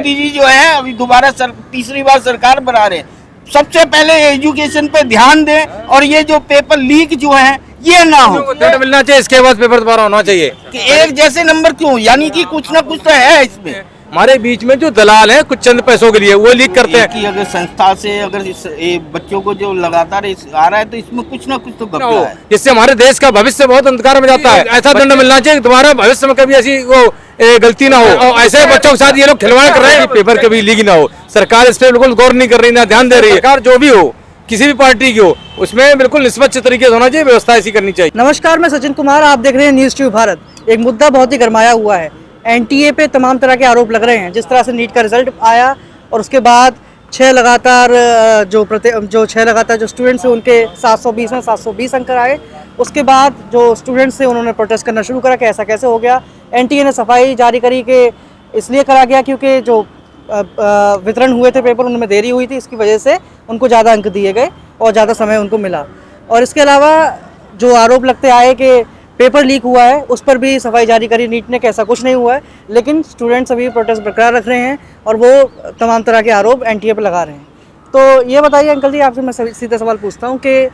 मोदी जी जो है अभी दोबारा तीसरी बार सरकार बना रहे हैं, सबसे पहले एजुकेशन पे ध्यान दें और ये जो पेपर लीक जो है ये ना हो। दंड मिलना चाहिए, इसके बाद पेपर दोबारा होना चाहिए। कि एक जैसे नंबर क्यों, यानी कि कुछ ना कुछ तो है इसमें। हमारे बीच में जो दलाल हैं कुछ चंद पैसों के लिए वो लीक करते हैं कि अगर संस्था से अगर बच्चों को जो लगातार आ रहा है तो इसमें कुछ ना कुछ तो घपला है, जिससे हमारे देश का भविष्य बहुत अंधकार में जाता है। ऐसा दंड मिलना चाहिए दोबारा भविष्य में कभी ऐसी वो गलती ना हो। और ऐसे बच्चों के साथ ये लोग खिलवाड़ कर रहे हैं, पेपर कभी लीक ना हो। सरकार इस पर बिल्कुल गौर नहीं कर रही, ना ध्यान दे रही है। सरकार जो भी हो, किसी भी पार्टी की हो, उसमें बिल्कुल निष्पक्ष तरीके से होना चाहिए, व्यवस्था ऐसी करनी चाहिए। नमस्कार, मैं सचिन कुमार, आप देख रहे हैं न्यूज़ ट्यूब भारत। एक मुद्दा बहुत ही गरमाया हुआ है। एनटीए पे तमाम तरह के आरोप लग रहे हैं। जिस तरह से नीट का रिजल्ट आया और उसके बाद 6 लगातार जो स्टूडेंट्स हैं उनके 720 में 720 अंक आए। उसके बाद जो स्टूडेंट्स थे उन्होंने प्रोटेस्ट करना शुरू करा कि ऐसा कैसे हो गया। एनटीए ने सफाई जारी करी कि इसलिए करा गया क्योंकि जो वितरण हुए थे पेपर उनमें देरी हुई थी, इसकी वजह से उनको ज़्यादा अंक दिए गए और ज़्यादा समय उनको मिला। और इसके अलावा जो आरोप लगते आए कि पेपर लीक हुआ है, उस पर भी सफाई जारी करी नीट ने कि ऐसा कुछ नहीं हुआ है, लेकिन स्टूडेंट्स अभी प्रोटेस्ट बरकरार रख रहे हैं और वो तमाम तरह के आरोप एनटीए पर लगा रहे हैं। तो ये बताइए अंकल जी, आपसे मैं सीधा सवाल पूछता हूँ कि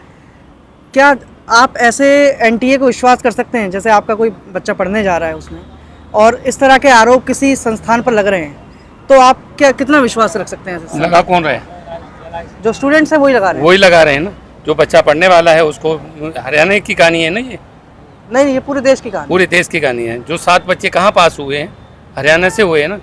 क्या आप ऐसे एनटीए को विश्वास कर सकते हैं, जैसे आपका कोई बच्चा पढ़ने जा रहा है उसमें और इस तरह के आरोप किसी संस्थान पर लग रहे हैं, तो आप क्या कितना विश्वास रख सकते हैं? लगा कौन रहे? जो स्टूडेंट्स हैं वही लगा रहे हैं। वही लगा रहे हैं ना, जो बच्चा पढ़ने वाला है उसको। हरियाणा की कहानी है ना ये? नहीं, ये पूरे देश की कहानी। पूरे देश की कहानी है। जो 7 बच्चे कहाँ पास हुए हैं? हरियाणा से हुए हैं ना।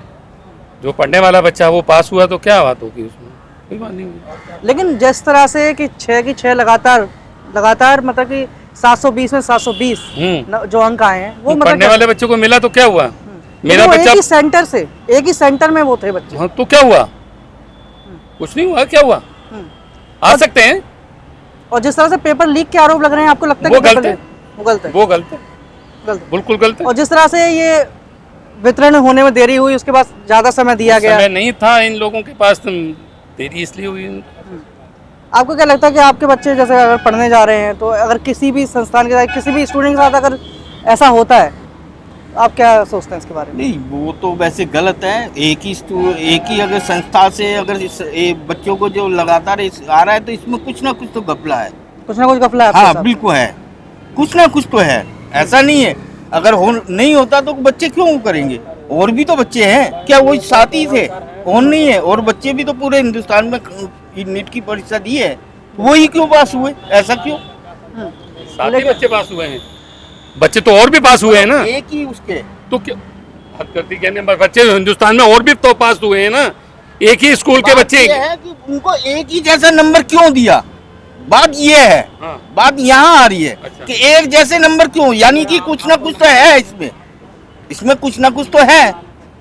जो पढ़ने वाला बच्चा वो पास हुआ तो क्या बात होगी उसमें? कोई बात नहीं हुई। लेकिन जिस तरह से कि 6 की 6 लगातार मतलब कि 720 में 720 जो अंक आए हैं वो मतलब पढ़ने वाले बच्चों को मिला तो क्या हुआ? मेरा बच्चा एक ही सेंटर में वो थे बच्चे। हाँ, तो क्या हुआ? कुछ नहीं हुआ, क्या हुआ? आ सकते हैं। और जिस तरह से पेपर लीक के आरोप लग रहे हैं, आपको लगता है वो कि गलत है? वो गलत है? वो गलत है, बिल्कुल गलत है। और जिस तरह से ये वितरण होने में देरी हुई, उसके बाद ज्यादा समय दिया गया। समय नहीं था इन लोगों के पास, देरी इसलिए हुई। आपको क्या लगता है कि आपके बच्चे जैसे अगर पढ़ने जा रहे हैं तो अगर किसी भी संस्थान के साथ, किसी भी स्टूडेंट के साथ अगर ऐसा होता है, आप क्या सोचते हैं इसके बारे में? नहीं, वो तो वैसे गलत है। एक ही अगर संस्था से अगर बच्चों को जो लगातार आ रहा है तो इसमें कुछ ना कुछ तो घपला है। कुछ ना कुछ घपला है। हाँ बिल्कुल है, कुछ ना कुछ तो है, ऐसा नहीं है। अगर नहीं होता तो बच्चे क्यों करेंगे? और भी तो बच्चे हैं, क्या वही साथी थे? और नहीं है, और बच्चे भी तो पूरे हिंदुस्तान में नीट की परीक्षा दी है, वही क्यों पास हुए? ऐसा क्यों? सारे बच्चे पास हुए हैं, बच्चे तो और भी पास हुए हैं ना। एक ही उसके तो क्या हद कर दी? कहने बच्चे हिंदुस्तान में और भी तो पास हुए हैं ना, एक ही स्कूल के बच्चे। ये है कि उनको एक ही जैसा नंबर क्यों दिया? बात ये है। हाँ। बात यहाँ आ रही है। अच्छा। कि एक जैसे नंबर क्यों, यानी कि कुछ ना कुछ तो है इसमें कुछ ना कुछ तो है,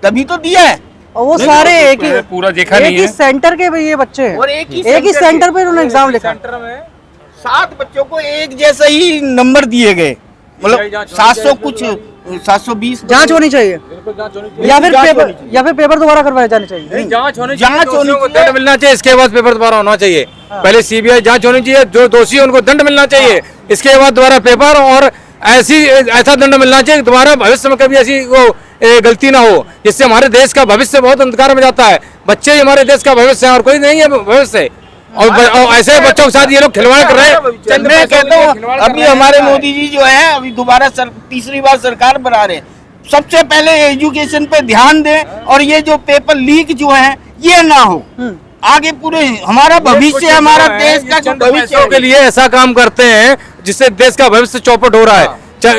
तभी तो दिया है। और वो सारे एक ही पूरा देखा नहीं है। सेंटर के ये बच्चे हैं और एक ही सेंटर पे उन्होंने एग्जाम लिखा। 7 बच्चों को एक जैसा ही नंबर दिए गए, मतलब 700 कुछ 720। जांच होनी चाहिए या फिर पेपर दोबारा करवाए जाने चाहिए। जांच होनी चाहिए, दंड मिलना चाहिए, इसके बाद पेपर दोबारा होना चाहिए। पहले सीबीआई जांच होनी चाहिए, जो दोषी है उनको दंड मिलना चाहिए, इसके बाद दोबारा पेपर। और ऐसा दंड मिलना चाहिए दोबारा भविष्य में कभी ऐसी वो गलती ना हो, जिससे हमारे देश का भविष्य बहुत अंधकार में जाता है। बच्चे ही हमारे देश का भविष्य है और कोई नहीं है भविष्य। और ऐसे बच्चों के साथ ये लोग खिलवाड़ कर रहे हैं। मैं कहता हूँ अभी हमारे मोदी जी जो है अभी दोबारा तीसरी बार सरकार बना रहे हैं, सबसे पहले एजुकेशन पे ध्यान दें और ये जो पेपर लीक जो है ये ना हो। आगे पूरे हमारा भविष्य, हमारा देश का जो भविष्य के लिए ऐसा काम करते हैं जिससे देश का भविष्य चौपट हो रहा है।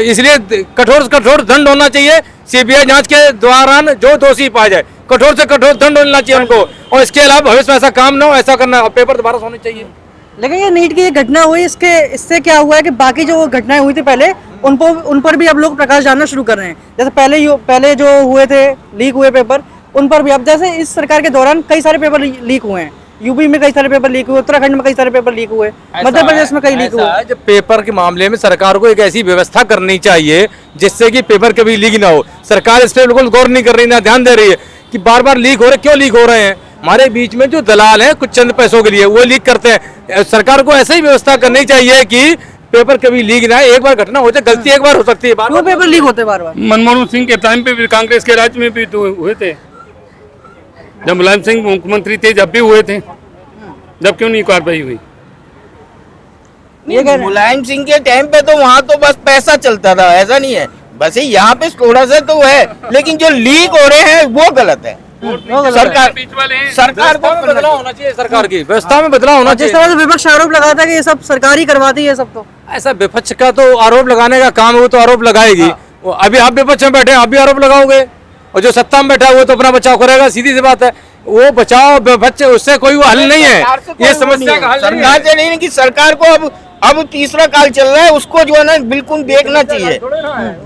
इसलिए कठोर से कठोर दंड होना चाहिए। सीबीआई जांच के दौरान जो दोषी पाया जाए, कठोर से कठोर दंड होना चाहिए उनको। और इसके अलावा भविष्य में ऐसा काम ना हो, ऐसा करना, पेपर दोबारा होने चाहिए। लेकिन ये नीट की ये घटना हुई, इससे क्या हुआ है कि बाकी जो घटनाएं हुई थी पहले उन पर भी अब लोग प्रकाश डालना शुरू कर रहे हैं। जैसे पहले जो हुए थे लीक हुए पेपर, उन पर भी अब जैसे इस सरकार के दौरान कई सारे पेपर लीक हुए हैं। यूपी में कई सारे पेपर लीक हुए, उत्तराखंड में कई सारे पेपर लीक हुए, मध्य प्रदेश में कई लीक हुए। जब पेपर के मामले में सरकार को एक ऐसी व्यवस्था करनी चाहिए जिससे कि पेपर कभी लीक ना हो। सरकार इस पर बिल्कुल गौर नहीं कर रही, ना ध्यान दे रही है कि बार बार लीक हो रहे, क्यों लीक हो रहे हैं? हमारे बीच में जो दलाल हैं कुछ चंद पैसों के लिए वो लीक करते हैं। सरकार को ऐसी व्यवस्था करनी चाहिए कि पेपर कभी लीक ना है। एक बार घटना हो जाए, गलती एक बार हो सकती है, बार पेपर लीक होते बार बार। मनमोहन सिंह के टाइम पे भी, कांग्रेस के राज में भी तो हुए थे। जब मुलायम सिंह मुख्यमंत्री थे जब भी हुए थे, जब क्यों नहीं कार्रवाई हुई? नहीं, मुलायम सिंह के टाइम पे तो वहाँ तो बस पैसा चलता था, ऐसा नहीं है। बस ये यहाँ पे थोड़ा सा तो है, लेकिन जो लीक हो रहे हैं वो गलत है। सरकार को बदलाव होना चाहिए, सरकार की व्यवस्था में बदलाव होना जिस चाहिए। तरह से विपक्ष आरोप लगाता है कि ये सब सरकार ही करवाती है सब, तो ऐसा विपक्ष का तो आरोप लगाने का काम है, वो तो आरोप लगाएगी। वो अभी आप विपक्ष में बैठे हैं, आप भी आरोप लगाओगे, और जो सत्ता में बैठा है वो तो अपना बचाव करेगा, सीधी सी बात है। वो बचाव विपक्ष, उससे कोई वो हल नहीं है, ये समस्या का हल नहीं है। सरकार से नहीं कि सरकार को अब तीसरा काल चल रहा है, उसको जो है ना बिल्कुल देखना चाहिए,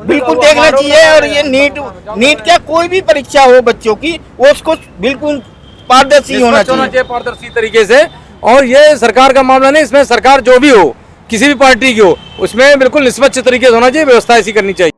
बिल्कुल देखना चाहिए। और ये नीट क्या कोई भी परीक्षा हो बच्चों की, वो उसको बिल्कुल पारदर्शी होना चाहिए, पारदर्शी तरीके से। और ये सरकार का मामला नहीं, इसमें सरकार जो भी हो, किसी भी पार्टी की हो, उसमें बिल्कुल निष्पक्ष तरीके से होना चाहिए, व्यवस्था ऐसी करनी चाहिए।